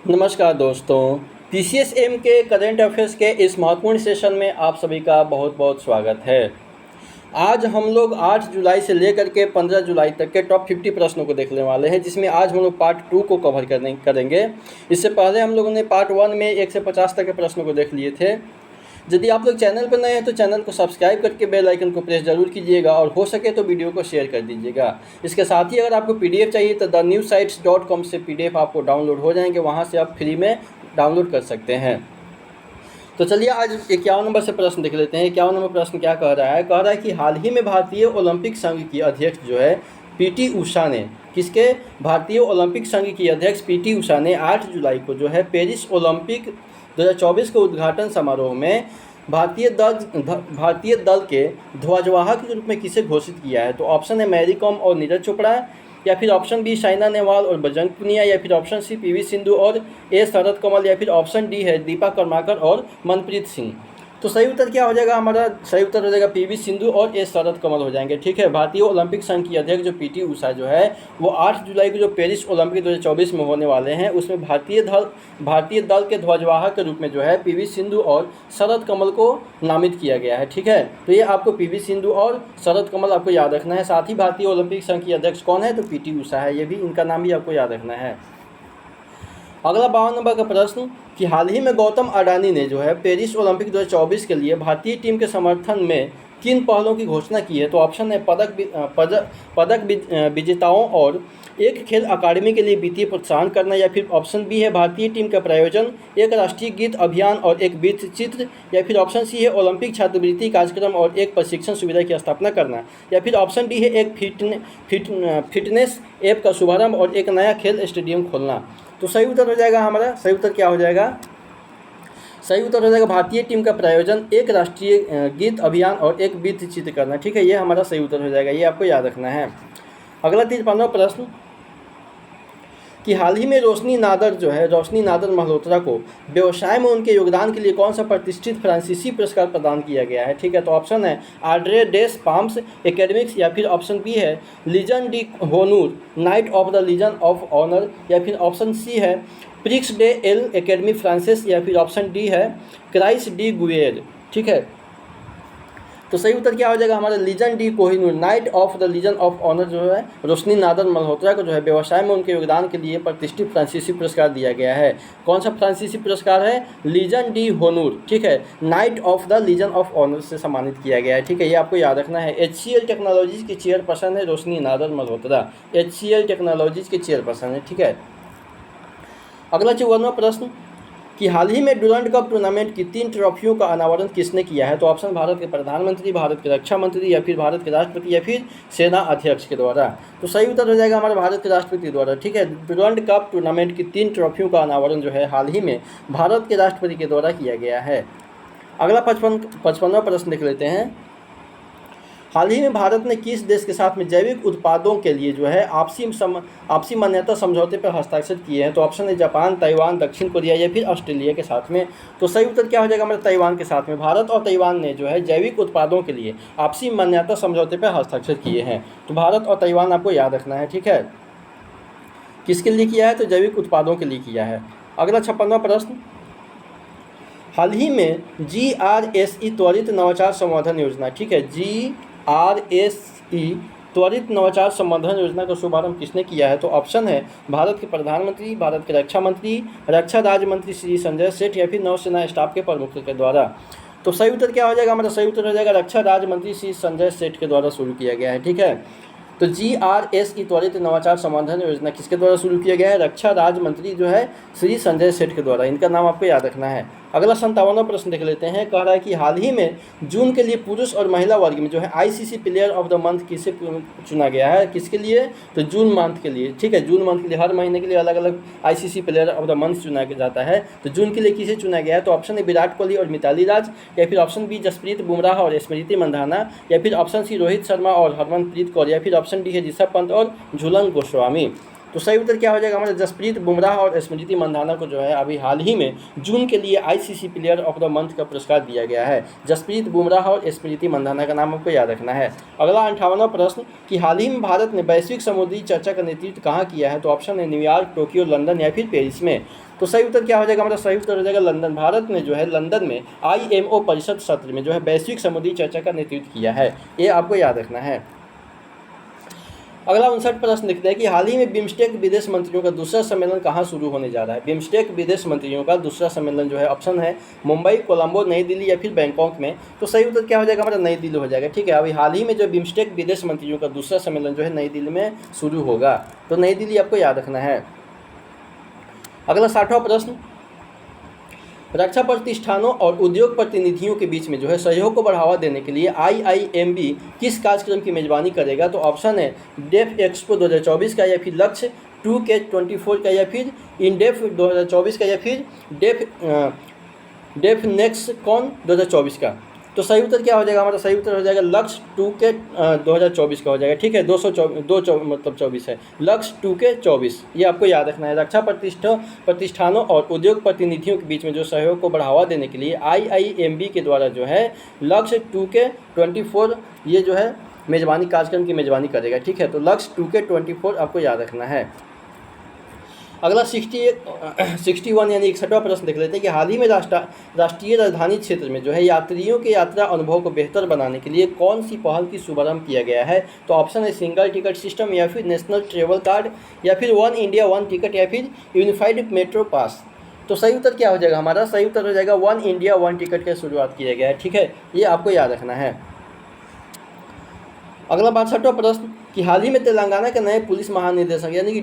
नमस्कार दोस्तों, पीसीएसएम के करंट अफेयर्स के इस महत्वपूर्ण सेशन में आप सभी का बहुत बहुत स्वागत है। आज हम लोग 8 जुलाई से लेकर के 15 जुलाई तक के टॉप 50 प्रश्नों को देखने वाले हैं, जिसमें आज हम लोग पार्ट 2 को कवर करेंगे। इससे पहले हम लोगों ने पार्ट 1 में 1 से 50 तक के प्रश्नों को देख लिए थे। यदि आप लोग चैनल पर नए हैं तो चैनल को सब्सक्राइब करके बेल आइकन को प्रेस जरूर कीजिएगा और हो सके तो वीडियो को शेयर कर दीजिएगा। इसके साथ ही अगर आपको पीडीएफ चाहिए तो thenewsites.com से पीडीएफ आपको डाउनलोड हो जाएंगे, वहां से आप फ्री में डाउनलोड कर सकते हैं। तो चलिए आज 51 नंबर से प्रश्न देख लेते हैं। 51 नंबर प्रश्न क्या कह रहा है? कह रहा है कि हाल ही में भारतीय ओलंपिक संघ की अध्यक्ष जो है पीटी उषा ने, किसके? भारतीय ओलंपिक संघ की अध्यक्ष पीटी उषा ने 8 जुलाई को जो है पेरिस ओलंपिक 2024 के उद्घाटन समारोह में भारतीय दल के ध्वजवाहक के रूप में किसे घोषित किया है? तो ऑप्शन है मैरी कॉम और नीरज चोपड़ा, या फिर ऑप्शन बी साइना नेहवाल और बजरंग पुनिया, या फिर ऑप्शन सी पीवी सिंधु और ए शरद कमल, या फिर ऑप्शन डी है दीपा कर्माकर और मनप्रीत सिंह। तो सही उत्तर क्या हो जाएगा? हमारा सही उत्तर हो जाएगा पीवी सिंधु और ए शरद कमल हो जाएंगे। ठीक है, भारतीय ओलंपिक संघ की अध्यक्ष जो पीटी उषा जो है वो 8 जुलाई को जो पेरिस ओलंपिक 2024 में होने वाले हैं उसमें भारतीय दल के ध्वजवाहक के रूप में जो है पीवी सिंधु और शरद कमल को नामित किया गया है। ठीक है, तो ये आपको पीवी सिंधु और शरद कमल आपको याद रखना है। साथ ही भारतीय ओलंपिक संघ की अध्यक्ष कौन है? तो पीटी उषा है, ये भी इनका नाम भी आपको याद रखना है। अगला 52 नंबर का प्रश्न कि हाल ही में गौतम अडानी ने जो है पेरिस ओलंपिक 2024 के लिए भारतीय टीम के समर्थन में किन पहलों की घोषणा की है? तो ऑप्शन है पदक विजेताओं और एक खेल अकादमी के लिए वित्तीय प्रोत्साहन करना, या फिर ऑप्शन बी है भारतीय टीम का प्रायोजन, एक राष्ट्रीय गीत अभियान और एक वृत्त चित्र, या फिर ऑप्शन सी है ओलंपिक छात्रवृत्ति कार्यक्रम और एक प्रशिक्षण सुविधा की स्थापना करना, या फिर ऑप्शन डी है एक फिटनेस ऐप का शुभारंभ और एक नया खेल स्टेडियम खोलना। तो सही उत्तर हो जाएगा हमारा, सही उत्तर क्या हो जाएगा? सही उत्तर हो जाएगा भारतीय टीम का प्रायोजन, एक राष्ट्रीय गीत अभियान और एक वृत्त चित्र करना। ठीक है, ये हमारा सही उत्तर हो जाएगा, ये आपको याद रखना है। अगला 53वां प्रश्न कि हाल ही में रोशनी नादर मल्होत्रा को व्यवसाय में उनके योगदान के लिए कौन सा प्रतिष्ठित फ्रांसीसी पुरस्कार प्रदान किया गया है? ठीक है, तो ऑप्शन है आड्रे डेस पाम्स एकेडमिक्स, या फिर ऑप्शन बी है Legion de Honneur Knight of the Legion of Honour, या फिर ऑप्शन सी है Prix de l' Academie Francaise, या फिर ऑप्शन डी है क्राइस डी गुएर। ठीक है, तो सही उत्तर क्या हो जाएगा हमारा? Legion de Honneur Knight of the Legion of Honour जो है रोशनी नादर मल्होत्रा को जो है व्यवसाय में उनके योगदान के लिए प्रतिष्ठित फ्रांसीसी पुरस्कार दिया गया है। कौन सा फ्रांसीसी पुरस्कार है? Legion de Honneur. ठीक है, Knight of the Legion of Honour से सम्मानित किया गया है। ठीक है, ये आपको याद रखना है। HCL टेक्नोलॉजीज की चेयरपर्सन है रोशनी नादर मल्होत्रा, HCL टेक्नोलॉजीज की चेयरपर्सन है। ठीक है, अगला 54वां प्रश्न कि हाल ही में डुरंड कप टूर्नामेंट की 3 ट्रॉफियों का अनावरण किसने किया है? तो ऑप्शन भारत के प्रधानमंत्री, भारत के रक्षा मंत्री, या फिर भारत के राष्ट्रपति, या फिर सेना अध्यक्ष के द्वारा। तो सही उत्तर हो जाएगा हमारे भारत के राष्ट्रपति द्वारा। ठीक है, डुरंड कप टूर्नामेंट की 3 ट्रॉफियों का अनावरण जो है हाल ही में भारत के राष्ट्रपति के द्वारा किया गया है। अगला 55वां प्रश्न देख लेते हैं। हाल ही में भारत ने किस देश के साथ में जैविक उत्पादों के लिए जो है आपसी मान्यता समझौते पर हस्ताक्षर किए हैं? तो ऑप्शन है जापान, ताइवान, दक्षिण कोरिया, या फिर ऑस्ट्रेलिया के साथ में। तो सही उत्तर क्या हो जाएगा हमारे? ताइवान के साथ में। भारत और ताइवान ने जो है जैविक उत्पादों के लिए आपसी मान्यता समझौते पर हस्ताक्षर किए हैं। तो भारत और ताइवान आपको याद रखना है। ठीक है, किसके लिए किया है? तो जैविक उत्पादों के लिए किया है। अगला 56वां प्रश्न, हाल ही में GRSE त्वरित नवाचार संवर्धन योजना, ठीक है, GRSE त्वरित नवाचार संवर्धन योजना का शुभारंभ किसने किया है? तो ऑप्शन है भारत के प्रधानमंत्री, भारत के रक्षा मंत्री, रक्षा राज्य मंत्री श्री संजय सेठ, या फिर नौसेना स्टाफ के प्रमुख के द्वारा। तो सही उत्तर क्या हो जाएगा हमारा? सही उत्तर हो जाएगा रक्षा राज्य मंत्री श्री संजय सेठ के द्वारा शुरू किया गया है। ठीक है, तो GRSE त्वरित नवाचार संवर्धन योजना किसके द्वारा शुरू किया गया है? रक्षा राज्य मंत्री जो है श्री संजय सेठ के द्वारा। इनका नाम आपको याद रखना है। अगला 57वां प्रश्न देख लेते हैं। कह रहा है कि हाल ही में जून के लिए पुरुष और महिला वर्ग में जो है ICC player of the month किसे चुना गया है? किसके लिए? तो जून मंथ के लिए। ठीक है, जून मंथ के लिए हर महीने के लिए अलग अलग ICC player of the month चुना जाता है। तो जून के लिए किसे चुना गया है? तो ऑप्शन है विराट कोहली और मिताली राज, या फिर ऑप्शन बी जसप्रीत बुमराह और स्मृति मंधाना, या फिर ऑप्शन सी रोहित शर्मा और हरमनप्रीत कौर, या फिर ऑप्शन डी है ऋषभ पंत और झूलन गोस्वामी। तो सही उत्तर क्या हो जाएगा हमारा, जसप्रीत बुमराह और स्मृति मंधाना को जो है अभी हाल ही में जून के लिए ICC player of the month का पुरस्कार दिया गया है। जसप्रीत बुमराह और स्मृति मंधाना का नाम आपको याद रखना है। अगला 58वां प्रश्न कि हाल ही में भारत ने वैश्विक समुद्री चर्चा का नेतृत्व कहाँ किया है? तो ऑप्शन है न्यूयॉर्क, टोक्यो, लंदन या फिर पेरिस में। तो सही उत्तर क्या हो जाएगा हमारा, सही उत्तर हो जाएगा लंदन। भारत ने जो है लंदन में IMO परिषद सत्र में जो है वैश्विक समुद्री चर्चा का नेतृत्व किया है, ये आपको याद रखना है। अगला 59 प्रश्न लिखते हैं कि हाल ही में बिम्स्टेक विदेश मंत्रियों का दूसरा सम्मेलन कहाँ शुरू होने जा रहा है? बिम्स्टेक विदेश मंत्रियों का दूसरा सम्मेलन जो है ऑप्शन है मुंबई, कोलंबो, नई दिल्ली या फिर बैंकॉक में। तो सही उत्तर क्या हो जाएगा हमारा, नई दिल्ली हो जाएगा। ठीक है, अभी हाल ही में जो बिम्स्टेक विदेश मंत्रियों का दूसरा सम्मेलन जो है नई दिल्ली में शुरू होगा, तो नई दिल्ली आपको याद रखना है। अगला 60वां प्रश्न, रक्षा प्रतिष्ठानों और उद्योग प्रतिनिधियों के बीच में जो है सहयोग को बढ़ावा देने के लिए IIMB किस कार्यक्रम की मेजबानी करेगा? तो ऑप्शन है डेफ एक्सपो 2024 का या फिर लक्ष्य 2K24 का या फिर इंडेफ 2024 का या फिर डेफ नेक्स्ट कॉन 2024 का। तो सही उत्तर क्या हो जाएगा हमारा, सही उत्तर हो जाएगा लक्ष्य 2K 2024 का हो जाएगा। ठीक है, 24 है, लक्ष्य 2K24, ये आपको याद रखना है। रक्षा प्रतिष्ठानों और उद्योग प्रतिनिधियों के बीच में जो सहयोग को बढ़ावा देने के लिए IIMB के द्वारा जो है लक्ष्य 2K24 ये जो है मेजबानी कार्यक्रम की मेजबानी करेगा। ठीक है, तो लक्ष्य 2K24 आपको याद रखना है। अगला 61 यानी 61वां प्रश्न देख लेते हैं कि हाल ही में राष्ट्रीय राजधानी क्षेत्र में जो है यात्रियों के यात्रा अनुभव को बेहतर बनाने के लिए कौन सी पहल की शुभारंभ किया गया है? तो ऑप्शन है सिंगल टिकट सिस्टम या फिर नेशनल ट्रेवल कार्ड या फिर वन इंडिया वन टिकट या फिर यूनिफाइड मेट्रो पास। तो सही उत्तर क्या हो जाएगा हमारा, सही उत्तर हो जाएगा वन इंडिया वन टिकट की शुरुआत किया गया है। ठीक है, ये आपको याद रखना है। अगला 62वां प्रश्न कि हाल ही में तेलंगाना के नए पुलिस महानिदेशक यानी कि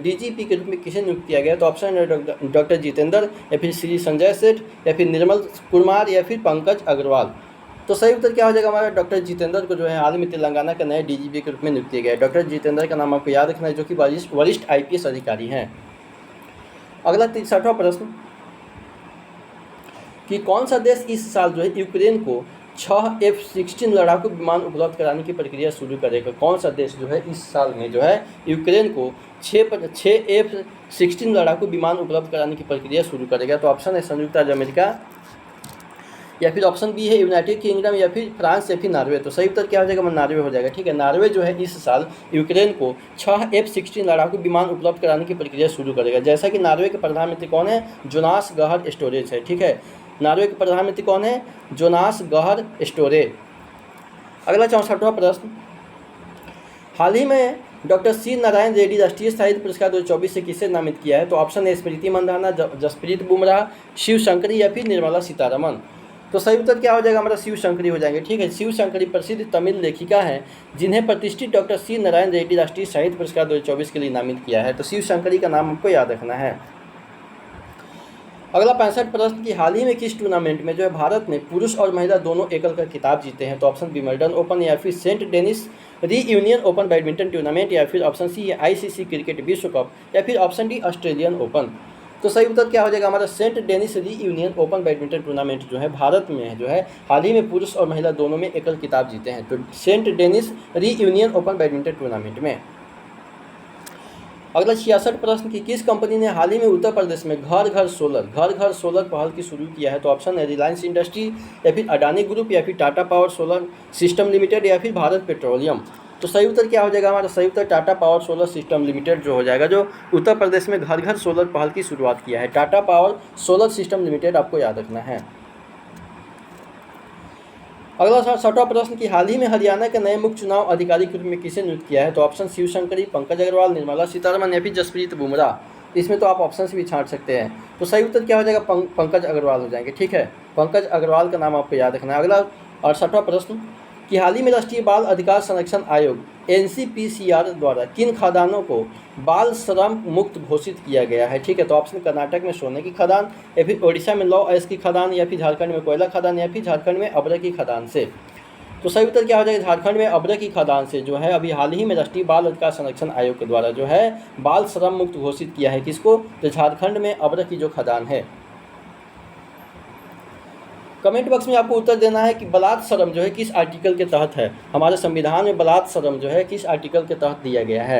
DGP के रूप में किसे नियुक्त किया गया? तो ऑप्शन है डॉक्टर जितेंद्र या फिर श्री संजय सेठ या फिर निर्मल कुमार या फिर पंकज अग्रवाल। तो सही उत्तर क्या हो जाएगा हमारा, डॉक्टर जितेंद्र को जो है हाल में तेलंगाना के नए DGP के रूप में नियुक्त किया गया है। डॉक्टर जितेंद्र का नाम आपको याद रखना है, जो कि वरिष्ठ IPS अधिकारी हैं। अगला 63वां प्रश्न कि कौन सा देश इस साल जो है यूक्रेन को 6 F-16 लड़ाकू विमान उपलब्ध कराने की प्रक्रिया शुरू करेगा? कौन सा देश जो है इस साल में जो है यूक्रेन को 6 F-16 लड़ाकू विमान उपलब्ध कराने की प्रक्रिया शुरू करेगा? तो ऑप्शन है संयुक्त राज्य अमेरिका या फिर ऑप्शन बी है यूनाइटेड किंगडम या फिर फ्रांस या फिर नॉर्वे। तो सही उत्तर क्या हो जाएगा, नॉर्वे हो जाएगा। ठीक है, नॉर्वे जो है इस साल यूक्रेन को 6 F-16 लड़ाकू विमान उपलब्ध कराने की प्रक्रिया शुरू करेगा। जैसा कि नॉर्वे के प्रधानमंत्री कौन है, जोनास गहर स्टोरेज है। ठीक है, नॉर्वे के प्रधानमंत्री कौन है, जोनास गहर स्टोरे। अगला 64वां प्रश्न, हाल ही में डॉक्टर सी नारायण रेड्डी राष्ट्रीय साहित्य पुरस्कार 2024 से किसे नामित किया है? तो ऑप्शन है स्मृति मंधाना, जसप्रीत बुमराह, शिव शंकरी या फिर निर्मला सीतारमन। तो सही उत्तर क्या हो जाएगा हमारा, शिव शंकरी हो जाएंगे। ठीक है, शिव शंकरी प्रसिद्ध तमिल लेखिका हैं जिन्हें प्रतिष्ठित डॉक्टर सी नारायण रेड्डी राष्ट्रीय साहित्य पुरस्कार 2024 के लिए नामित किया है। तो शिव शंकरी का नाम आपको याद रखना है। अगला 65 प्रश्न कि हाल ही में किस टूर्नामेंट में जो है भारत ने पुरुष और महिला दोनों एकल का खिताब जीते हैं? तो ऑप्शन विंबलडन ओपन या फिर Saint Denis Reunion Open badminton tournament या फिर ऑप्शन सी है ICC क्रिकेट विश्व कप या फिर ऑप्शन डी ऑस्ट्रेलियन ओपन। तो सही उत्तर क्या हो जाएगा हमारा, Saint Denis Reunion Open badminton tournament जो है भारत में है जो है हाल ही में पुरुष और महिला दोनों में एकल खिताब जीते हैं। तो Saint Denis Reunion Open badminton tournament में। अगला 66 प्रश्न कि किस कंपनी ने हाल ही में उत्तर प्रदेश में घर घर सोलर पहल की शुरू किया है? तो ऑप्शन है रिलायंस इंडस्ट्री या फिर अडानी ग्रुप या फिर Tata Power Solar System limited या फिर भारत पेट्रोलियम। तो सही उत्तर क्या हो जाएगा हमारा, सही उत्तर Tata Power Solar System Limited जो हो जाएगा, जो उत्तर प्रदेश में घर घर सोलर पहल की शुरुआत किया है। Tata Power Solar System limited आपको याद रखना है। अगला 60वां प्रश्न कि हाल ही में हरियाणा के नए मुख्य चुनाव अधिकारी के रूप में किसे नियुक्त किया है? तो ऑप्शन शिव शंकरी, पंकज अग्रवाल, निर्मला सीतारमन या फिर जसप्रीत बुमराह। इसमें तो आप ऑप्शन से भी छांट सकते हैं। तो सही उत्तर क्या हो जाएगा, पंकज अग्रवाल हो जाएंगे। ठीक है, पंकज अग्रवाल का नाम आपको याद रखना है। अगला 68वां प्रश्न कि हाल ही में राष्ट्रीय बाल अधिकार संरक्षण आयोग NCPCR द्वारा किन खदानों को बाल श्रम मुक्त घोषित किया गया है? ठीक है, तो ऑप्शन कर्नाटक में सोने की खदान या फिर ओडिशा में लौह अयस्क की खदान या फिर झारखंड में कोयला खदान या फिर झारखंड में अब्र की खदान से। तो सही उत्तर क्या हो जाएगा, झारखंड में अब्र की खदान से जो है अभी हाल ही में राष्ट्रीय बाल अधिकार संरक्षण आयोग के द्वारा जो है बाल श्रम मुक्त घोषित किया है। किसको? तो झारखंड में अब्र की जो खदान है। कमेंट बॉक्स में आपको उत्तर देना है कि बलात् श्रम जो है किस आर्टिकल के तहत है। हमारे संविधान में बलात् श्रम जो है किस आर्टिकल के तहत दिया गया है।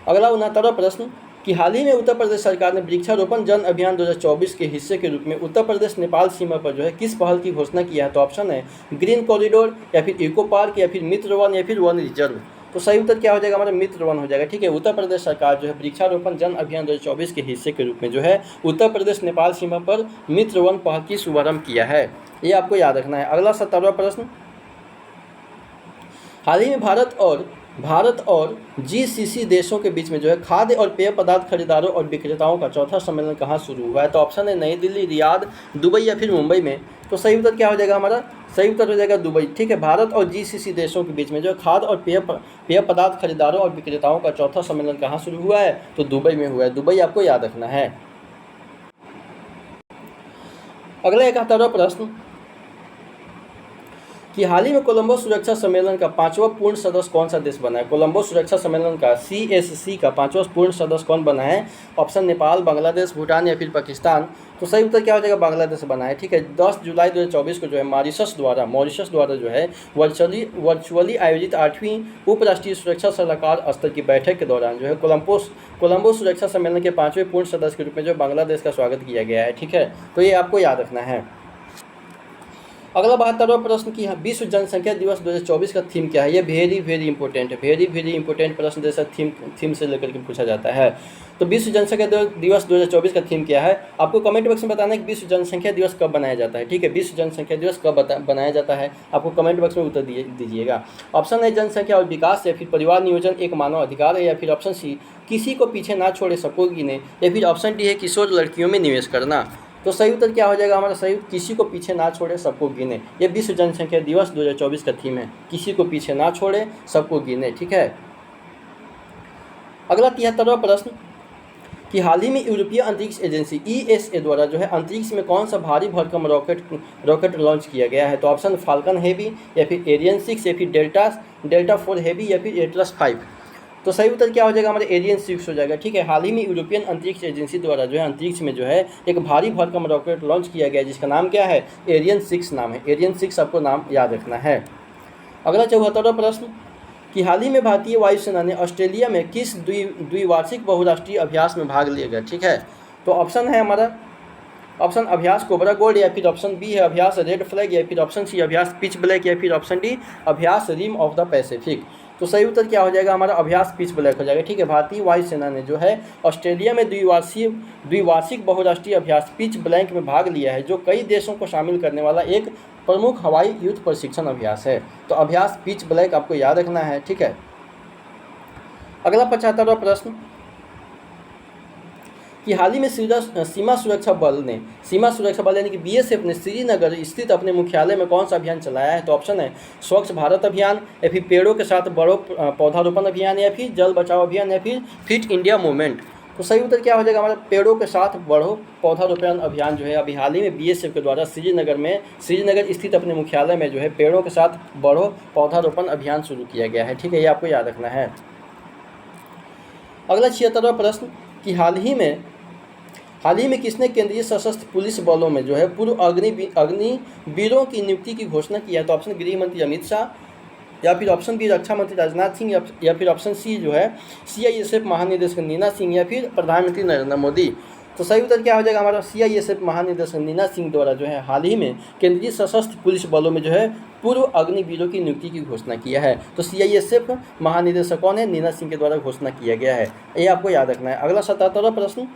अगला 69वां प्रश्न कि हाल ही में उत्तर प्रदेश सरकार ने वृक्षारोपण जन अभियान 2024 के हिस्से के रूप में उत्तर प्रदेश नेपाल सीमा पर जो है किस पहल की घोषणा किया है? तो ऑप्शन है ग्रीन कॉरिडोर, या फिर इको पार्क, या फिर मित्र वन, या फिर वन रिजर्व। तो सही उत्तर क्या हो जाएगा हमारा? मित्र वन हो जाएगा। ठीक है, उत्तर प्रदेश सरकार जो है वृक्षारोपण जन अभियान 2024 के हिस्से के रूप में जो है उत्तर प्रदेश नेपाल सीमा पर मित्र वन पहल की शुभारंभ किया है, ये आपको याद रखना है। अगला 70वां प्रश्न, हाल ही में भारत और जीसीसी देशों के बीच में जो है खाद्य और पेय पदार्थ खरीदारों और विक्रेताओं का चौथा सम्मेलन कहाँ शुरू हुआ है? तो ऑप्शन है नई दिल्ली, रियाद, दुबई, या फिर मुंबई में। तो सही उत्तर क्या हो जाएगा हमारा? सही उत्तर हो जाएगा दुबई। ठीक है, भारत और जीसीसी देशों के बीच में जो खाद्य और पेय पदार्थ खरीदारों और विक्रेताओं का चौथा सम्मेलन कहाँ शुरू हुआ है? तो दुबई में हुआ है। दुबई आपको याद रखना है। अगला 71वां प्रश्न कि हाल ही में कोलंबो सुरक्षा सम्मेलन का 5वां पूर्ण सदस्य कौन सा देश बना है? कोलंबो सुरक्षा सम्मेलन का CSC का 5वां पूर्ण सदस्य कौन बना है? ऑप्शन नेपाल, बांग्लादेश, भूटान, या फिर पाकिस्तान। तो सही उत्तर क्या हो जाएगा? बांग्लादेश बना है। ठीक है, 10 जुलाई 2024 को जो है मॉरिशस द्वारा जो है वर्चुअली आयोजित 8वीं उपराष्ट्रीय सुरक्षा सलाहकार स्तर की बैठक के दौरान जो है कोलंबो सुरक्षा सम्मेलन के 5वें पूर्ण सदस्य के रूप में जो बांग्लादेश का स्वागत किया गया है। ठीक है, तो ये आपको याद रखना है। अगला 72वां प्रश्न कि विश्व जनसंख्या दिवस 2024 का थीम क्या है? ये वेरी इंपॉर्टेंट है, वेरी इंपॉर्टेंट प्रश्न जैसा थीम से लेकर के पूछा जाता है। तो विश्व जनसंख्या दिवस 2024 का थीम क्या है? आपको कमेंट बॉक्स में बताना है कि विश्व जनसंख्या दिवस कब बनाया जाता है। ठीक है, विश्व जनसंख्या दिवस कब बनाया जाता है, आपको कमेंट बॉक्स में उत्तर दीजिएगा। ऑप्शन है जनसंख्या और विकास, या फिर परिवार नियोजन एक मानव अधिकार है, या फिर ऑप्शन सी किसी को पीछे ना छोड़े सबको गिने, या फिर ऑप्शन डी है किशोर लड़कियों में निवेश करना। तो सही उत्तर क्या हो जाएगा हमारा? सही किसी को पीछे ना छोड़े सबको गिने। ये विश्व जनसंख्या दिवस 2024 का थीम है, किसी को पीछे ना छोड़े सबको गिने। ठीक है, अगला 73वां प्रश्न कि हाल ही में यूरोपीय अंतरिक्ष एजेंसी ESA द्वारा जो है अंतरिक्ष में कौन सा भारी भरकम रॉकेट लॉन्च किया गया है? तो ऑप्शन फाल्कन हेवी, या फिर एरियन 6, या फिर डेल्टा 4 हेवी, या फिर एटलस 5। तो सही उत्तर क्या हो जाएगा हमारे? एरियन 6 हो जाएगा। ठीक है, हाल ही में यूरोपियन अंतरिक्ष एजेंसी द्वारा जो है अंतरिक्ष में जो है एक भारी भरकम रॉकेट लॉन्च किया गया है, जिसका नाम क्या है? एरियन 6 नाम है। एरियन 6 आपको नाम याद रखना है। अगला 74वां प्रश्न कि हाल ही में भारतीय वायुसेना ने ऑस्ट्रेलिया में किस द्विवार्षिक बहुराष्ट्रीय अभ्यास में भाग लिया? ठीक है, तो ऑप्शन है हमारा ऑप्शन अभ्यास कोबरा गोल्ड, या फिर ऑप्शन बी है अभ्यास रेड फ्लैग, या फिर ऑप्शन सी अभ्यास पिच ब्लैक, या फिर ऑप्शन डी अभ्यास रिम ऑफ द पैसिफिक। तो सही उत्तर क्या हो जाएगा हमारा? अभ्यास पिच ब्लैक हो जाएगा। ठीक है, भारतीय वायुसेना ने जो है ऑस्ट्रेलिया में द्विवार्षिक बहुराष्ट्रीय अभ्यास पिच ब्लैक में भाग लिया है, जो कई देशों को शामिल करने वाला एक प्रमुख हवाई युद्ध प्रशिक्षण अभ्यास है। तो अभ्यास पिच ब्लैक आपको याद रखना है। ठीक है, अगला 75वां प्रश्न कि हाल ही में सीमा सुरक्षा बल यानी कि BSF ने श्रीनगर स्थित अपने मुख्यालय में कौन सा अभियान चलाया है? तो ऑप्शन है स्वच्छ भारत अभियान, या फिर पेड़ों के साथ बढ़ो पौधारोपण अभियान, या फिर जल बचाओ अभियान, या फिर फिट इंडिया मूवमेंट। तो सही उत्तर क्या हो जाएगा हमारा? पेड़ों के साथ बढ़ो पौधारोपण अभियान जो है अभी हाल ही में BSF के द्वारा श्रीनगर स्थित अपने मुख्यालय में जो है पेड़ों के साथ बढ़ो पौधारोपण अभियान शुरू किया गया है। ठीक है, ये आपको याद रखना है। अगला 76वां प्रश्न कि हाल ही में किसने केंद्रीय सशस्त्र पुलिस बलों में जो है पूर्व अग्निवीरों की नियुक्ति की घोषणा की है? तो ऑप्शन गृह मंत्री अमित शाह, या फिर ऑप्शन बी रक्षा मंत्री राजनाथ सिंह, या फिर ऑप्शन सी जो है CISF महानिदेशक नीना सिंह, या फिर प्रधानमंत्री नरेंद्र मोदी। तो सही उत्तर क्या हो जाएगा हमारा? CISF महानिदेशक नीना सिंह द्वारा जो है हाल ही में केंद्रीय सशस्त्र पुलिस बलों में जो है पूर्व अग्निवीरों की नियुक्ति की घोषणा किया है। तो CISF महानिदेशक कौन है? नीना सिंह के द्वारा घोषणा किया गया है, ये आपको याद रखना है। अगला 77वां प्रश्न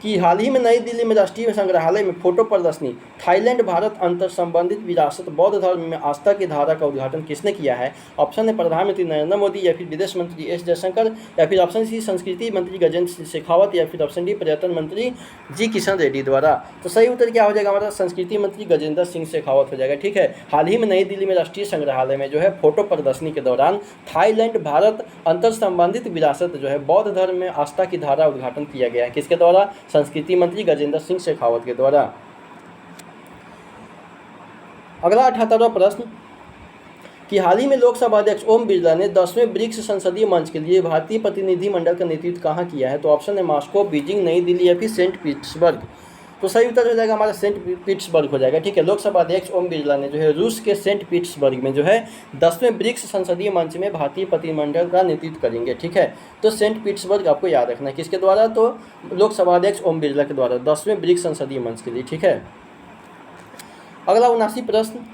कि हाल ही में नई दिल्ली में राष्ट्रीय संग्रहालय में फोटो प्रदर्शनी थाईलैंड भारत अंतर संबंधित विरासत बौद्ध धर्म में आस्था की धारा का उद्घाटन किसने किया है? ऑप्शन है प्रधानमंत्री नरेंद्र मोदी, या फिर विदेश मंत्री S जयशंकर, या फिर ऑप्शन सी संस्कृति मंत्री गजेंद्र सिंह शेखावत, या फिर ऑप्शन डी पर्यटन मंत्री G किशन रेड्डी द्वारा। तो सही उत्तर क्या हो जाएगा हमारा? संस्कृति मंत्री गजेंद्र सिंह शेखावत हो जाएगा। ठीक है, हाल ही में नई दिल्ली में राष्ट्रीय संग्रहालय में जो है फोटो प्रदर्शनी के दौरान थाईलैंड भारत अंतर संबंधित विरासत जो है बौद्ध धर्म में आस्था की धारा उद्घाटन किया गया है। किसके द्वारा? संस्कृति मंत्री गजेंद्र सिंह शेखावत के द्वारा। अगला 78वां प्रश्न कि हाल ही में लोकसभा अध्यक्ष ओम बिरला ने 10वें ब्रिक्स संसदीय मंच के लिए भारतीय प्रतिनिधिमंडल का नेतृत्व कहाँ किया है? तो ऑप्शन है मॉस्को, बीजिंग, नई दिल्ली, या फिर सेंट पीटर्सबर्ग। तो सही उत्तर हो जाएगा हमारा सेंट पीटर्सबर्ग हो जाएगा। ठीक है, लोकसभा अध्यक्ष ओम बिरला ने जो है रूस के सेंट पीटर्सबर्ग में जो है 10वें ब्रिक्स संसदीय मंच में भारतीय प्रतिनिधिमंडल का नेतृत्व करेंगे। ठीक है, तो सेंट पीटर्सबर्ग आपको याद रखना है किसके द्वारा, तो लोकसभा अध्यक्ष ओम बिरला के द्वारा 10वें ब्रिक्स संसदीय मंच के लिए। ठीक है, अगला 79 प्रश्न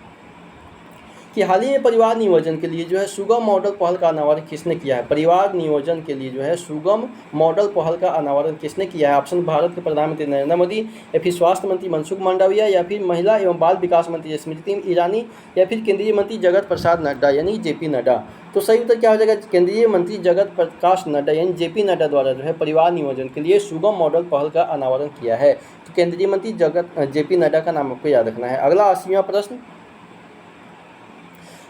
कि हाल ही में परिवार नियोजन के लिए जो है सुगम मॉडल पहल का अनावरण किसने किया है। परिवार नियोजन के लिए जो है सुगम मॉडल पहल का अनावरण किसने किया है। ऑप्शन भारत के प्रधानमंत्री नरेंद्र मोदी, या फिर स्वास्थ्य मंत्री मनसुख मांडविया, या फिर महिला एवं बाल विकास मंत्री स्मृति ईरानी, या फिर केंद्रीय मंत्री जगत प्रसाद नड्डा यानी जेपी नड्डा। तो सही उत्तर क्या हो जाएगा, केंद्रीय मंत्री जगत प्रकाश नड्डा यानी जेपी नड्डा द्वारा जो है परिवार नियोजन के लिए सुगम मॉडल पहल का अनावरण किया है। तो केंद्रीय मंत्री जेपी नड्डा का नाम आपको याद रखना है। अगला 80वां प्रश्न,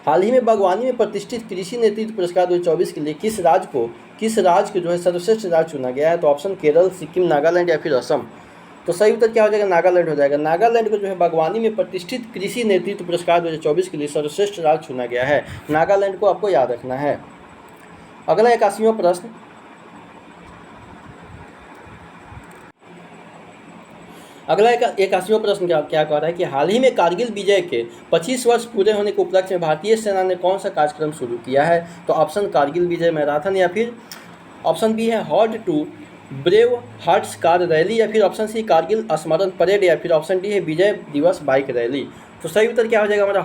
हाल ही में बागवानी में प्रतिष्ठित कृषि नेतृत्व पुरस्कार 2024 के लिए किस राज्य को जो है सर्वश्रेष्ठ राज्य चुना गया है। तो ऑप्शन केरल, सिक्किम, नागालैंड या फिर असम। तो सही उत्तर क्या हो जाएगा, नागालैंड हो जाएगा। नागालैंड को जो है बागवानी में प्रतिष्ठित कृषि नेतृत्व पुरस्कार 2024 के लिए सर्वश्रेष्ठ राज्य चुना गया है। नागालैंड को आपको याद रखना है। अगला 81वां प्रश्न, अगला 81वां प्रश्न क्या कह रहा है कि हाल ही में कारगिल विजय के 25 वर्ष पूरे होने के उपलक्ष्य में भारतीय सेना ने कौन सा कार्यक्रम शुरू किया है। तो ऑप्शन कारगिल विजय मैराथन, या फिर ऑप्शन बी है Hot to Brave Hearts car rally, या फिर ऑप्शन सी कारगिल स्मरण परेड, या फिर ऑप्शन डी है विजय दिवस बाइक रैली। तो सही उत्तर क्या हो जाएगा हमारा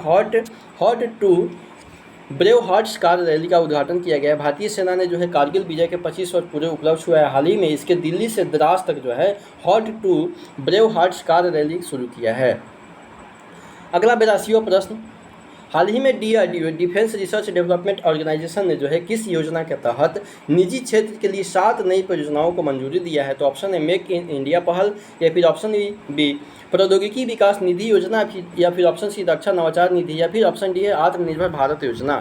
Hot to Brave Hearts car rally का उद्घाटन किया गया है। भारतीय सेना ने जो है कारगिल विजय के 25 वर्ष पूरे उपलक्ष्य हुआ है हाल ही में, इसके दिल्ली से द्रास तक जो है Hot to Brave Hearts car rally शुरू किया है। अगला 82वां प्रश्न, हाल ही में DRDO Defence Research Development Organisation ने जो है किस योजना के तहत निजी क्षेत्र के लिए 7 नई परियोजनाओं को मंजूरी दिया है। तो ऑप्शन है मेक इन इंडिया पहल, या फिर ऑप्शन बी प्रौद्योगिकी विकास निधि योजना, या फिर ऑप्शन सी रक्षा नवाचार निधि, या फिर ऑप्शन डी है आत्मनिर्भर भारत योजना।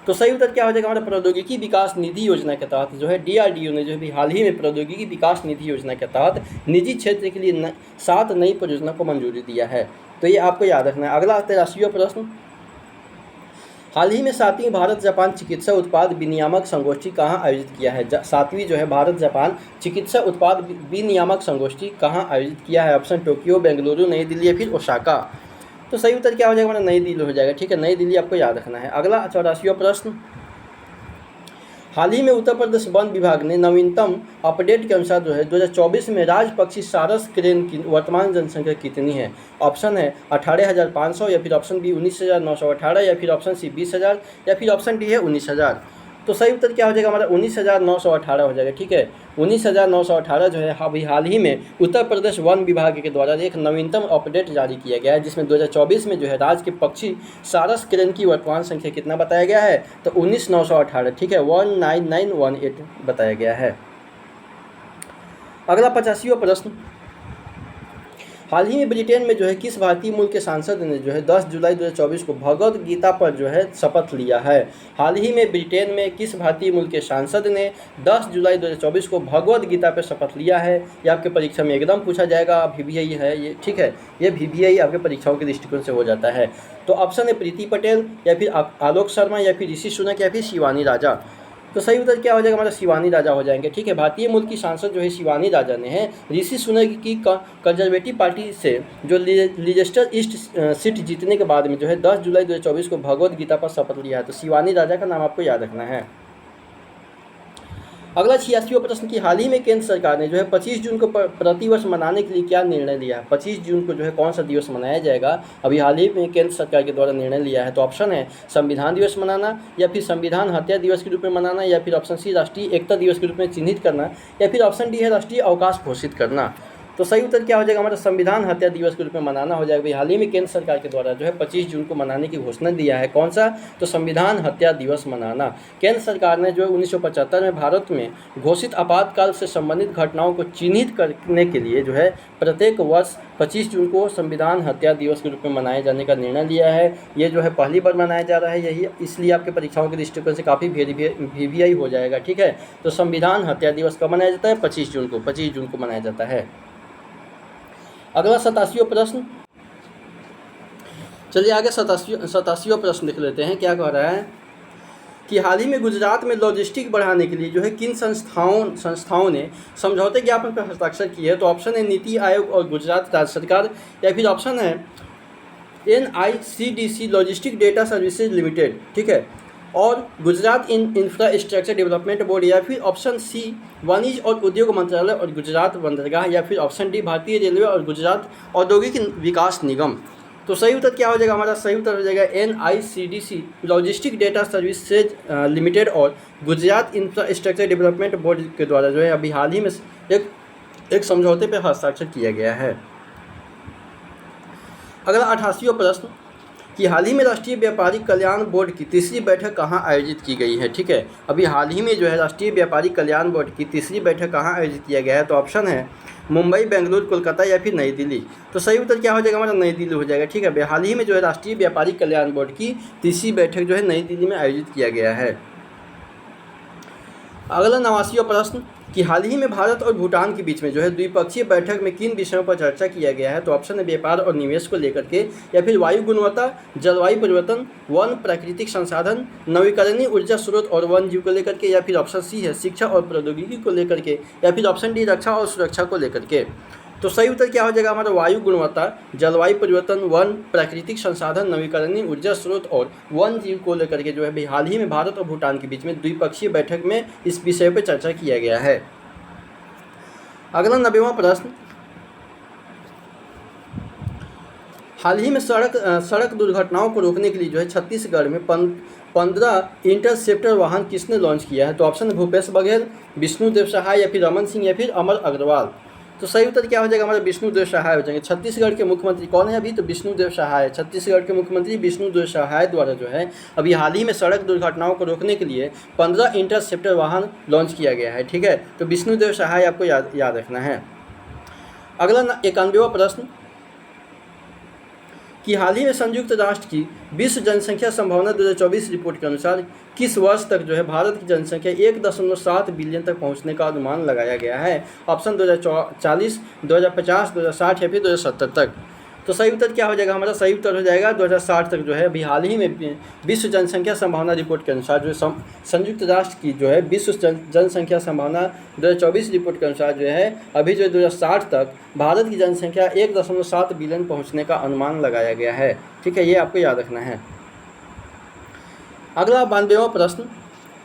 तो सही उत्तर क्या हो जाएगा हमारा प्रौद्योगिकी विकास निधि योजना के तहत जो है DRDO ने जो है हाल ही में प्रौद्योगिकी विकास निधि योजना के तहत निजी क्षेत्र के लिए 7 नई परियोजना को मंजूरी दिया है। तो ये आपको याद रखना है। अगला 83वां प्रश्न, हाल ही में 7वीं भारत जापान चिकित्सा उत्पाद विनियामक संगोष्ठी कहाँ आयोजित किया है। 7वीं जो है भारत जापान चिकित्सा उत्पाद विनियामक संगोष्ठी कहाँ आयोजित किया है। ऑप्शन टोक्यो, बेंगलुरु, नई दिल्ली या फिर ओसाका। तो सही उत्तर क्या हो जाएगा हमारा नई दिल्ली हो जाएगा। ठीक है, नई दिल्ली आपको याद रखना है। अगला 84वां प्रश्न, हाल ही में उत्तर प्रदेश वन विभाग ने नवीनतम अपडेट के अनुसार जो है 2024 में राजपक्षी सारस क्रेन की वर्तमान जनसंख्या कितनी है। ऑप्शन है 18,500, या फिर ऑप्शन बी 19,918, या फिर ऑप्शन सी 20,000, या फिर ऑप्शन डी है 19,000। तो सही उत्तर क्या हो जाएगा हमारा 19,918 हो जाएगा। ठीक है, 19,918 जो है अभी हाल ही में उत्तर प्रदेश वन विभाग के द्वारा एक नवीनतम अपडेट जारी किया गया है, जिसमें 2024 में जो है राज्य के पक्षी सारस क्रेन की वर्तमान संख्या कितना बताया गया है। तो 19,918। ठीक है, 19918 बताया गया है। अगला 85वां प्रश्न, हाल ही में ब्रिटेन में जो है किस भारतीय मूल के सांसद ने जो है 10 जुलाई 2024 को भगवद गीता पर जो है शपथ लिया है। हाल ही में ब्रिटेन में किस भारतीय मूल के सांसद ने 10 जुलाई 2024 को भगवद गीता पर शपथ लिया है। ये आपके परीक्षा में एकदम पूछा जाएगा, VVI है ये। ठीक है, ये VVI आपके परीक्षाओं के दृष्टिकोण से हो जाता है। तो ऑप्शन है प्रीति पटेल, या फिर आलोक शर्मा, या फिर ऋषि सुनक, या फिर शिवानी राजा। तो सही उत्तर क्या हो जाएगा हमारा शिवानी राजा हो जाएंगे। ठीक है, भारतीय मूल की सांसद जो है शिवानी राजा ने है ऋषि सुनक की कंजर्वेटिव पार्टी से जो लिजेस्टर ईस्ट सीट जीतने के बाद में जो है 10 जुलाई 2024 को भगवद गीता पर शपथ लिया है। तो शिवानी राजा का नाम आपको याद रखना है। अगला 86वां प्रश्न की हाल ही में केंद्र सरकार ने जो है 25 जून को प्रतिवर्ष मनाने के लिए क्या निर्णय लिया है। 25 जून को जो है कौन सा दिवस मनाया जाएगा, अभी हाल ही में केंद्र सरकार के द्वारा निर्णय लिया है। तो ऑप्शन है संविधान दिवस मनाना, या फिर संविधान हत्या दिवस के रूप में मनाना, या फिर ऑप्शन सी राष्ट्रीय एकता दिवस के रूप में चिन्हित करना, या फिर ऑप्शन डी है राष्ट्रीय अवकाश घोषित करना। तो सही उत्तर क्या हो जाएगा हमारा संविधान हत्या दिवस के रूप में मनाना हो जाएगा। हाल ही में केंद्र सरकार के द्वारा जो है 25 जून को मनाने की घोषणा दिया है। कौन सा, तो संविधान हत्या दिवस मनाना। केंद्र सरकार ने जो है 1975 में भारत में घोषित आपातकाल से संबंधित घटनाओं को चिन्हित करने के लिए जो है प्रत्येक वर्ष 25 जून को संविधान हत्या दिवस के रूप में मनाए जाने का निर्णय लिया है। ये जो है पहली बार मनाया जा रहा है, यही इसलिए आपके परीक्षाओं के दृष्टिकोण से काफ़ी VVI हो जाएगा। ठीक है, तो संविधान हत्या दिवस कब मनाया जाता है, 25 जून को। 25 जून को मनाया जाता है। अगला 87वां प्रश्न, चलिए आगे 87वां प्रश्न देख लेते हैं क्या कह रहा है कि हाल ही में गुजरात में लॉजिस्टिक बढ़ाने के लिए जो है किन संस्थाओं ने समझौते ज्ञापन पर हस्ताक्षर किए हैं। तो ऑप्शन है नीति आयोग और गुजरात राज्य सरकार, या फिर ऑप्शन है NICDC logistic data services limited, ठीक है, और गुजरात इंफ्रास्ट्रक्चर डेवलपमेंट बोर्ड, या फिर ऑप्शन सी वाणिज्य और उद्योग मंत्रालय और गुजरात बंदरगाह, या फिर ऑप्शन डी भारतीय रेलवे और गुजरात औद्योगिक विकास निगम। तो सही उत्तर क्या हो जाएगा हमारा? सही उत्तर हो जाएगा NICDC logistic data services limited और गुजरात इंफ्रास्ट्रक्चर डेवलपमेंट बोर्ड के द्वारा जो है अभी हाल ही में एक समझौते पर हस्ताक्षर किया गया है। अगला 88वां प्रश्न कि हाल ही में राष्ट्रीय व्यापारी कल्याण बोर्ड की तीसरी बैठक कहाँ आयोजित की गई है, ठीक है। अभी हाल ही में जो है राष्ट्रीय व्यापारी कल्याण बोर्ड की तीसरी बैठक कहाँ आयोजित किया गया है। तो ऑप्शन है मुंबई, बेंगलुरु, कोलकाता या फिर नई दिल्ली। तो सही उत्तर क्या हो जाएगा हमारा? नई दिल्ली हो जाएगा, ठीक है। हाल ही में जो है राष्ट्रीय व्यापारी कल्याण बोर्ड की तीसरी बैठक जो है नई दिल्ली में आयोजित किया गया है। अगला 89वां प्रश्न कि हाल ही में भारत और भूटान के बीच में जो है द्विपक्षीय बैठक में किन विषयों पर चर्चा किया गया है। तो ऑप्शन है व्यापार और निवेश को लेकर के, या फिर वायु गुणवत्ता, जलवायु परिवर्तन, वन, प्राकृतिक संसाधन, नवीकरणीय ऊर्जा स्रोत और वन जीव को लेकर के, या फिर ऑप्शन सी है शिक्षा और प्रौद्योगिकी को लेकर के, या फिर ऑप्शन डी रक्षा और सुरक्षा को लेकर के। तो सही उत्तर क्या हो जाएगा हमारा? वायु गुणवत्ता, जलवायु परिवर्तन, वन, प्राकृतिक संसाधन, नवीकरणीय ऊर्जा स्रोत और वन जीव को लेकर के जो है हाल ही में भारत और भूटान के बीच में द्विपक्षीय बैठक में इस विषय पर चर्चा किया गया है। अगला 90वां प्रश्न, हाल ही में सड़क दुर्घटनाओं को रोकने के लिए जो है छत्तीसगढ़ में 15 इंटरसेप्टर वाहन किसने लॉन्च किया है। तो ऑप्शन है भूपेश बघेल, विष्णुदेव सहाय, या फिर रमन सिंह, या फिर अमर अग्रवाल। तो सही उत्तर क्या हो जाएगा हमारा? विष्णुदेव सहाय हो जाएंगे। छत्तीसगढ़ के मुख्यमंत्री कौन है अभी? तो विष्णुदेव सहाय। छत्तीसगढ़ के मुख्यमंत्री विष्णुदेव सहाय द्वारा जो है अभी हाल ही में सड़क दुर्घटनाओं को रोकने के लिए 15 इंटरसेप्टर वाहन लॉन्च किया गया है, ठीक है। तो विष्णुदेव सहाय आपको याद रखना है। अगला 91वां प्रश्न कि हाल ही में संयुक्त राष्ट्र की विश्व जनसंख्या संभावना 2024 रिपोर्ट के अनुसार किस वर्ष तक जो है भारत की जनसंख्या 1.7 बिलियन तक पहुंचने का अनुमान लगाया गया है। ऑप्शन 2040, 2050, 2060 या फिर 2070 तक। तो सही उत्तर क्या हो जाएगा हमारा? सही उत्तर हो जाएगा 2060 तक जो है अभी हाल ही में विश्व जनसंख्या संभावना रिपोर्ट के अनुसार जो संयुक्त राष्ट्र की जो है विश्व जनसंख्या संभावना 2024 रिपोर्ट के अनुसार जो है अभी जो 2060 तक भारत की जनसंख्या 1.7 बिलियन पहुंचने का अनुमान लगाया गया है, ठीक है। ये आपको याद रखना है। अगला 92वां प्रश्न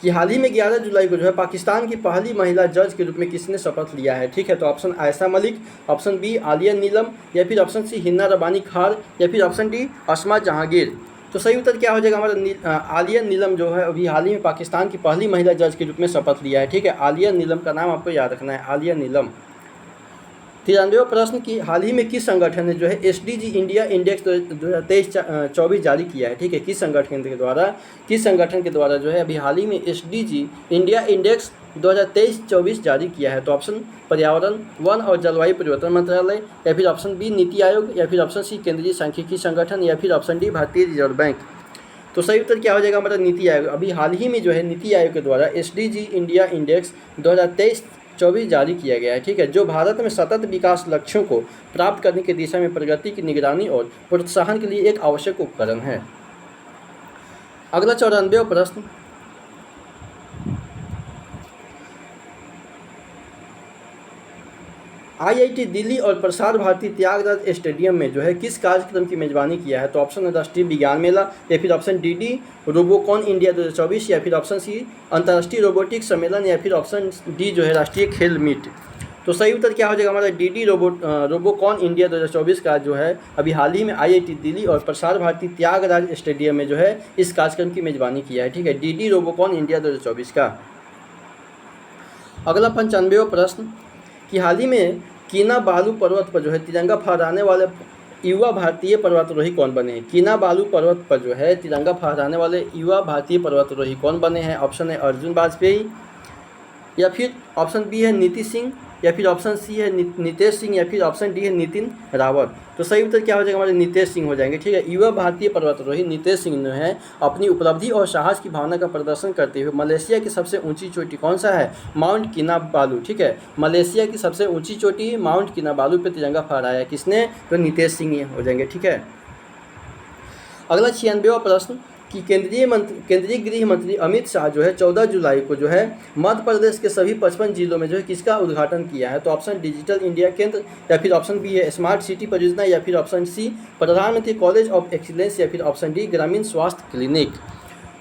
कि हाल ही में 11 जुलाई को जो है पाकिस्तान की पहली महिला जज के रूप में किसने शपथ लिया है, ठीक है। तो option Ayesha Malik, option B Alia Neelam, या फिर ऑप्शन सी हिना रबानी खार, या फिर ऑप्शन डी अस्मा जहांगीर। तो सही उत्तर क्या हो जाएगा हमारा? आलिया नीलम जो है अभी हाल ही में पाकिस्तान की पहली महिला जज के रूप में शपथ लिया है, ठीक है। आलिया नीलम का नाम आपको याद रखना है, आलिया नीलम। 93वां प्रश्न कि हाल ही में किस संगठन ने जो है SDG इंडिया इंडेक्स 2023-24 जारी किया है, ठीक है। किस संगठन के द्वारा जो है अभी हाल ही में SDG इंडिया इंडेक्स 2023-24 जारी किया है। तो ऑप्शन पर्यावरण, वन और जलवायु परिवर्तन मंत्रालय, या फिर ऑप्शन बी नीति आयोग, या फिर ऑप्शन सी केंद्रीय सांख्यिकी संगठन, या फिर ऑप्शन डी भारतीय रिजर्व बैंक। तो सही उत्तर क्या हो जाएगा हमारा? नीति आयोग। अभी हाल ही में जो है नीति आयोग के द्वारा SDG इंडिया इंडेक्स 2023-24 जारी किया गया है, ठीक है, जो भारत में सतत विकास लक्ष्यों को प्राप्त करने की दिशा में प्रगति की निगरानी और प्रोत्साहन के लिए एक आवश्यक उपकरण है। अगला 94वां प्रश्न IIT दिल्ली और प्रसार भारती त्यागराज स्टेडियम में जो है किस कार्यक्रम की मेजबानी किया है। तो ऑप्शन है राष्ट्रीय विज्ञान मेला, या फिर ऑप्शन डी रोबोकॉन इंडिया 2024, या फिर ऑप्शन सी अंतर्राष्ट्रीय रोबोटिक्स सम्मेलन, या फिर ऑप्शन डी जो है राष्ट्रीय खेल मीट। तो सही उत्तर क्या हो जाएगा हमारा? डी रोबोकॉन इंडिया 2024 का जो है अभी हाल ही में IIT दिल्ली और प्रसार भारती त्यागराज स्टेडियम में जो है इस कार्यक्रम की मेजबानी किया है, ठीक है। डी रोबोकॉन इंडिया 2024 का। अगला 95वां प्रश्न कि हाल ही में कीनाबालू पर्वत पर जो है तिरंगा फहराने वाले युवा भारतीय पर्वतारोही कौन बने हैं। कीनाबालू पर्वत पर जो है तिरंगा फहराने वाले युवा भारतीय पर्वतारोही कौन बने हैं। ऑप्शन है अर्जुन वाजपेयी, या फिर ऑप्शन बी है नीति सिंह, या फिर ऑप्शन सी है नितेश सिंह, या फिर ऑप्शन डी है नितिन रावत। तो सही उत्तर क्या हो जाएगा हमारे? नितेश सिंह हो जाएंगे, ठीक है। युवा भारतीय पर्वतारोही नितेश सिंह जो है अपनी उपलब्धि और साहस की भावना का प्रदर्शन करते हुए मलेशिया की सबसे ऊंची चोटी कौन सा है? माउंट किनाबालू, ठीक है। मलेशिया की सबसे ऊंची चोटी माउंट किनाबालू पे तिरंगा फहराया किसने? तो नितेश सिंह हो जाएंगे, ठीक है। अगला 96वां प्रश्न कि केंद्रीय गृह मंत्री अमित शाह जो है 14 जुलाई को जो है मध्य प्रदेश के सभी 55 जिलों में जो है किसका उद्घाटन किया है? तो ऑप्शन डिजिटल इंडिया केंद्र, या फिर ऑप्शन बी है स्मार्ट सिटी परियोजना, या फिर ऑप्शन सी प्रधानमंत्री कॉलेज ऑफ एक्सीलेंस, या फिर ऑप्शन डी ग्रामीण स्वास्थ्य क्लिनिक।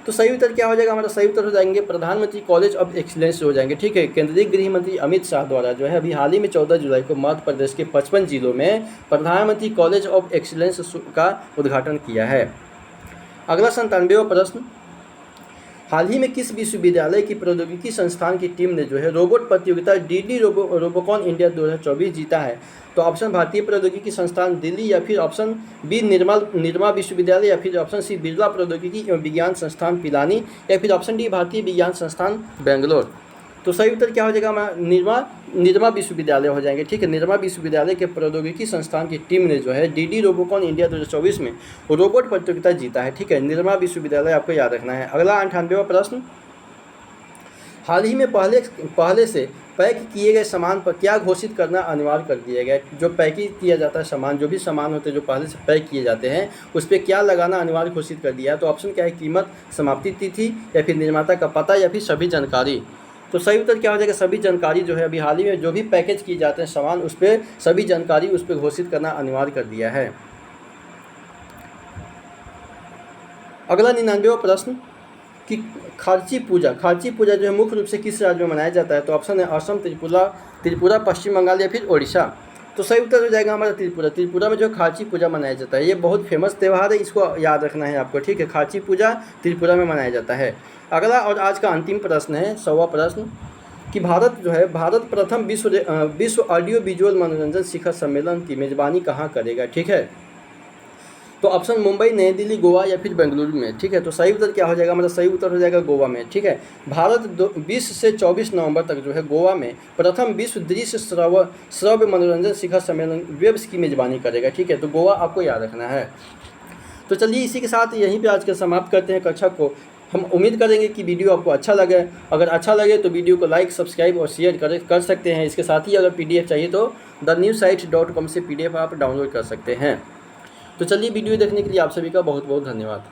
तो सही उत्तर क्या हो जाएगा? हमारा सही उत्तर हो जाएंगे प्रधानमंत्री कॉलेज ऑफ एक्सीलेंस हो जाएंगे। ठीक है, केंद्रीय गृह मंत्री अमित शाह द्वारा जो है अभी हाल ही में 14 जुलाई को मध्य प्रदेश के 55 जिलों में प्रधानमंत्री कॉलेज ऑफ एक्सीलेंस का उद्घाटन किया है। अगला 97वां प्रश्न, हाल ही में किस विश्वविद्यालय की प्रौद्योगिकी संस्थान की टीम ने जो है रोबोट प्रतियोगिता डीडी रोबोकॉन इंडिया 2024 जीता है? तो ऑप्शन भारतीय प्रौद्योगिकी संस्थान दिल्ली, या फिर ऑप्शन बी निर्मा विश्वविद्यालय, या फिर ऑप्शन सी बिरला प्रौद्योगिकी एवं विज्ञान संस्थान पिलानी, या फिर ऑप्शन डी भारतीय विज्ञान संस्थान बेंगलोर। तो सही उत्तर क्या हो जाएगा? हमारा निर्मा विश्वविद्यालय हो जाएंगे। ठीक है, निर्मा विश्वविद्यालय के प्रौद्योगिकी संस्थान की टीम ने जो है डीडी रोबोकॉन इंडिया 2024 में रोबोट प्रतियोगिता जीता है। ठीक है, निर्मा विश्वविद्यालय आपको याद रखना है। अगला 98वां प्रश्न, हाल ही में पहले से पैक किए गए सामान पर क्या घोषित करना अनिवार्य कर दिया गया? जो पैकिंग किया जाता है सामान, जो भी सामान होते हैं जो पहले से पैक किए जाते हैं, उस पर क्या लगाना अनिवार्य घोषित कर दिया है? तो ऑप्शन क्या है? कीमत, समाप्ति तिथि, या फिर निर्माता का पता, या फिर सभी जानकारी। तो सही उत्तर क्या हो जाएगा? सभी जानकारी जो है अभी हाल ही में जो भी पैकेज किए जाते हैं सामान, उस पर सभी जानकारी उस पर घोषित करना अनिवार्य कर दिया है। अगला 99वां प्रश्न कि खारची पूजा जो है मुख्य रूप से किस राज्य में मनाया जाता है? तो ऑप्शन है असम, त्रिपुरा, पश्चिम बंगाल, या फिर ओडिशा। तो सही उत्तर हो जाएगा हमारा त्रिपुरा में जो खारची पूजा मनाया जाता है। ये बहुत फेमस त्यौहार है, इसको याद रखना है आपको। ठीक है, खारची पूजा त्रिपुरा में मनाया जाता है। अगला और आज का अंतिम प्रश्न है 100वां प्रश्न कि भारत प्रथम विश्व ऑडियो विजुअल मनोरंजन शिखर सम्मेलन की मेज़बानी कहाँ करेगा? ठीक है, तो ऑप्शन मुंबई, नई दिल्ली, गोवा, या फिर बेंगलुरु में। ठीक है, तो सही उत्तर क्या हो जाएगा? मतलब सही उत्तर हो जाएगा गोवा में। ठीक है, भारत 20 से 24 नवंबर तक जो है गोवा में प्रथम विश्व दृश्य श्रव्य मनोरंजन शिखर सम्मेलन वेब्स की मेज़बानी करेगा। ठीक है, तो गोवा आपको याद रखना है। तो चलिए इसी के साथ यहीं पे आज का समाप्त करते हैं कक्षा को। हम उम्मीद करेंगे कि वीडियो आपको अच्छा लगे। अगर अच्छा लगे तो वीडियो को लाइक, सब्सक्राइब और शेयर कर सकते हैं। इसके साथ ही अगर PDF चाहिए तो thenewsite.com से PDF आप डाउनलोड कर सकते हैं। तो चलिए वीडियो देखने के लिए आप सभी का बहुत बहुत धन्यवाद।